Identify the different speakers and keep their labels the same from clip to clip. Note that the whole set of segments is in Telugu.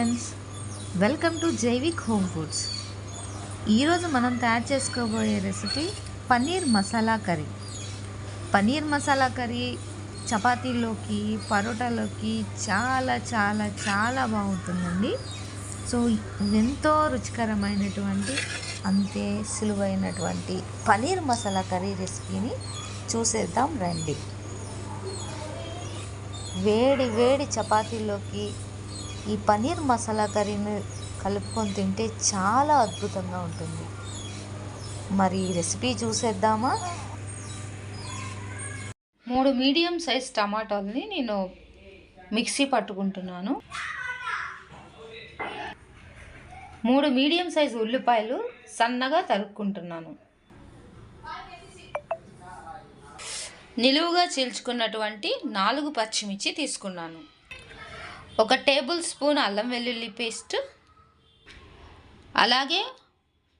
Speaker 1: Friends, welcome to Jaivik home foods. ఈరోజు మనం తయారు చేసుకోబోయే recipe paneer masala curry. Paneer masala curry చపాతీలోకి, పరోటాలోకి చాలా చాలా చాలా బాగుంటుందండి. సో ఎంతో రుచికరమైనటువంటి, అంతే సులువైనటువంటి పన్నీర్ మసాలా కర్రీ రెసిపీని చూసేద్దాం రండి. వేడి వేడి చపాతీలోకి ఈ పన్నీర్ మసాలా కర్రీని కలుపుకొని తింటే చాలా అద్భుతంగా ఉంటుంది. మరి ఈ రెసిపీ చూసేద్దామా? 3 మీడియం సైజ్ టమాటాలని నేను మిక్సీ పట్టుకుంటున్నాను. 3 మీడియం సైజ్ ఉల్లిపాయలు సన్నగా తరుక్కుంటున్నాను. నిలువుగా చీల్చుకున్నటువంటి 4 పచ్చిమిర్చి తీసుకున్నాను. 1 టేబుల్ స్పూన్ అల్లం వెల్లుల్లి పేస్ట్, అలాగే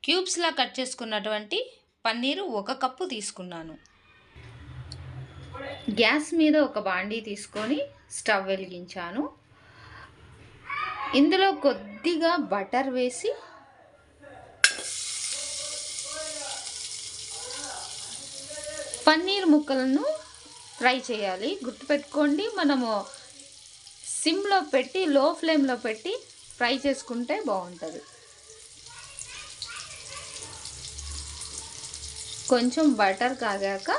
Speaker 1: క్యూబ్స్లా కట్ చేసుకున్నటువంటి పన్నీరు 1 కప్పు తీసుకున్నాను. గ్యాస్ మీద ఒక బాండీ తీసుకొని స్టవ్ వెలిగించాను. ఇందులో కొద్దిగా బటర్ వేసి పన్నీర్ ముక్కలను ఫ్రై చేయాలి. గుర్తుపెట్టుకోండి, మనము సిమ్లో పెట్టి లో ఫ్లేమ్లో పెట్టి ఫ్రై చేసుకుంటే బాగుంటుంది. కొంచెం బటర్ కాగాక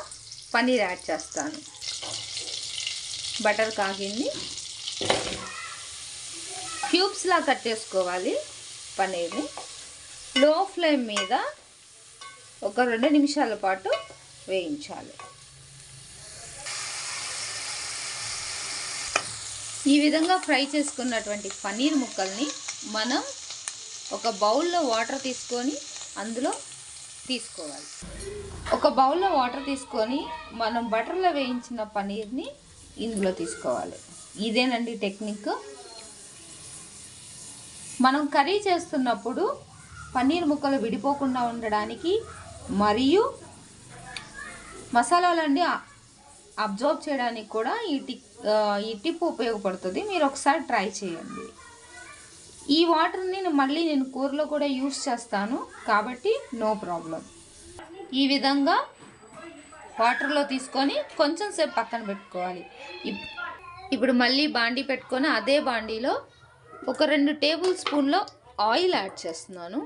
Speaker 1: పన్నీర్ యాడ్ చేస్తాను. బటర్ కాగింది. క్యూబ్స్లా కట్ చేసుకోవాలి పన్నీర్ని. లో ఫ్లేమ్ మీద ఒక 2 నిమిషాల పాటు వేయించాలి. ఈ విధంగా ఫ్రై చేసుకున్నటువంటి పన్నీర్ ముక్కల్ని మనం ఒక బౌల్లో వాటర్ తీసుకొని అందులో తీసుకోవాలి. ఒక బౌల్లో వాటర్ తీసుకొని మనం బటర్లో వేయించిన పన్నీర్ని ఇందులో తీసుకోవాలి. ఇదేనండి టెక్నిక్. మనం కర్రీ చేస్తున్నప్పుడు పన్నీర్ ముక్కలు విడిపోకుండా ఉండడానికి మరియు మసాలాలన్నీ అబ్జర్వ్ చేయడానికి కూడా ఈ టిప్ ఉపయోగపడుతుంది. మీరు ఒకసారి ట్రై చేయండి. ఈ వాటర్ని మళ్ళీ నేను కూరలో కూడా యూస్ చేస్తాను కాబట్టి నో ప్రాబ్లం. ఈ విధంగా వాటర్లో తీసుకొని కొంచెం సేపు పక్కన పెట్టుకోవాలి. ఇప్పుడు మళ్ళీ బాండీ పెట్టుకొని అదే బాండీలో ఒక 2 టేబుల్ స్పూన్ల ఆయిల్ యాడ్ చేస్తున్నాను.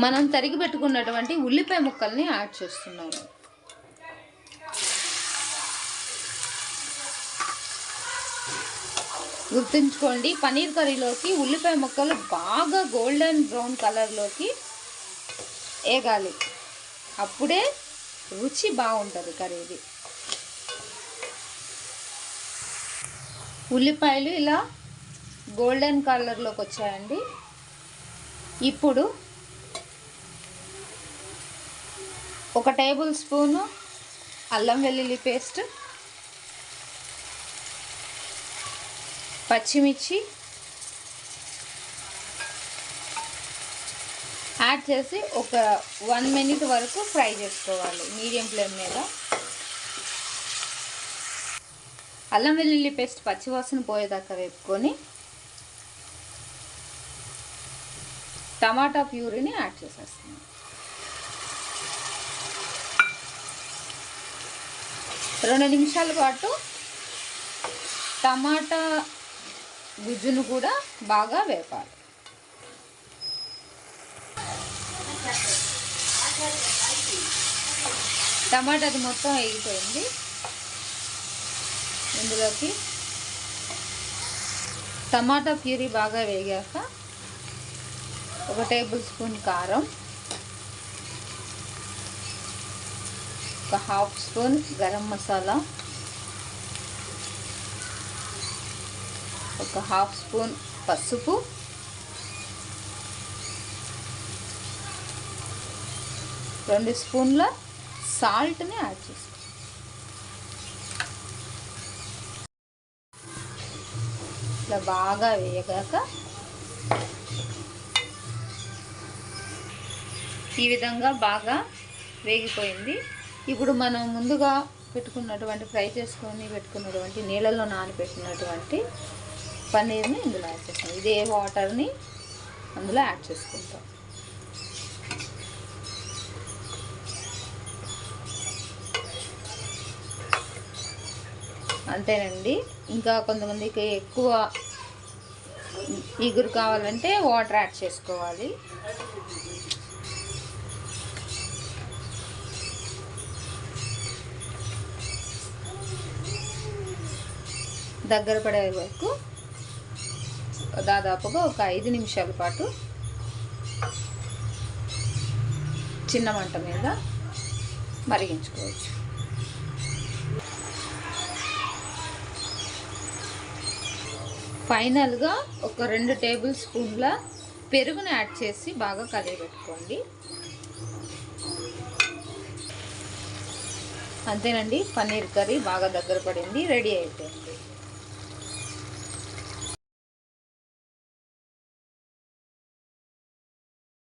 Speaker 1: మనం తరిగి పెట్టుకున్నటువంటి ఉల్లిపాయ ముక్కల్ని యాడ్ చేస్తున్నాను. గుర్తుంచుకోండి, పన్నీర్ కర్రీలోకి ఉల్లిపాయ ముక్కలు బాగా గోల్డెన్ బ్రౌన్ కలర్లోకి వేగాలి. అప్పుడే రుచి బాగుంటుంది కర్రీది. ఉల్లిపాయలు ఇలా గోల్డెన్ కలర్లోకి వచ్చాయండి. ఇప్పుడు 1 టేబుల్ స్పూను అల్లం వెల్లుల్లి పేస్ట్, పచ్చిమిర్చి యాడ్ చేసి ఒక 1 మినిట్ వరకు ఫ్రై చేసుకోవాలి మీడియం ఫ్లేమ్ మీద. అల్లం వెల్లుల్లి పేస్ట్ పచ్చివాసన పోయేదాకా వేపుకొని టమాటా ప్యూరీని యాడ్ చేసేస్తున్నాను. 2 నిమిషాల పాటు టమాటా గుజ్జును కూడా బాగా వేపాలి. టమాటాది మొత్తం వేగిపోయింది. ఇందులోకి టమాటా ప్యూరీ బాగా వేగాక 1 టేబుల్ స్పూన్ కారం, 1 half spoon garam masala, 1 half spoon పసుపు, 2 స్పూన్ల సాల్ట్ని యాడ్ చేసుకో. ఇట్లా బాగా వేయగాక ఈ విధంగా బాగా వేగిపోయింది. ఇప్పుడు మనం ముందుగా నానబెట్టుకున్నటువంటి ఫ్రై చేసుకొని పెట్టుకున్నటువంటి నీళ్ళల్లో నానబెట్టినటువంటి పన్నీర్ని ఇందులో యాడ్ చేస్తాం. ఇదే వాటర్ని అందులో యాడ్ చేసుకుంటాం. అంతేనండి. ఇంకా కొంతమందికి ఎక్కువ ఇగురు కావాలంటే వాటర్ యాడ్ చేసుకోవాలి. దగ్గర పడే వరకు దాదాపుగా ఒక 5 నిమిషాల పాటు చిన్న మంట మీద మరిగించుకోవచ్చు. ఫైనల్గా ఒక 2 టేబుల్ స్పూన్ల పెరుగును యాడ్ చేసి బాగా కలియబెట్టుకోండి. అంతేనండి, పన్నీర్ కర్రీ బాగా దగ్గర పడింది, రెడీ అయిపోయింది.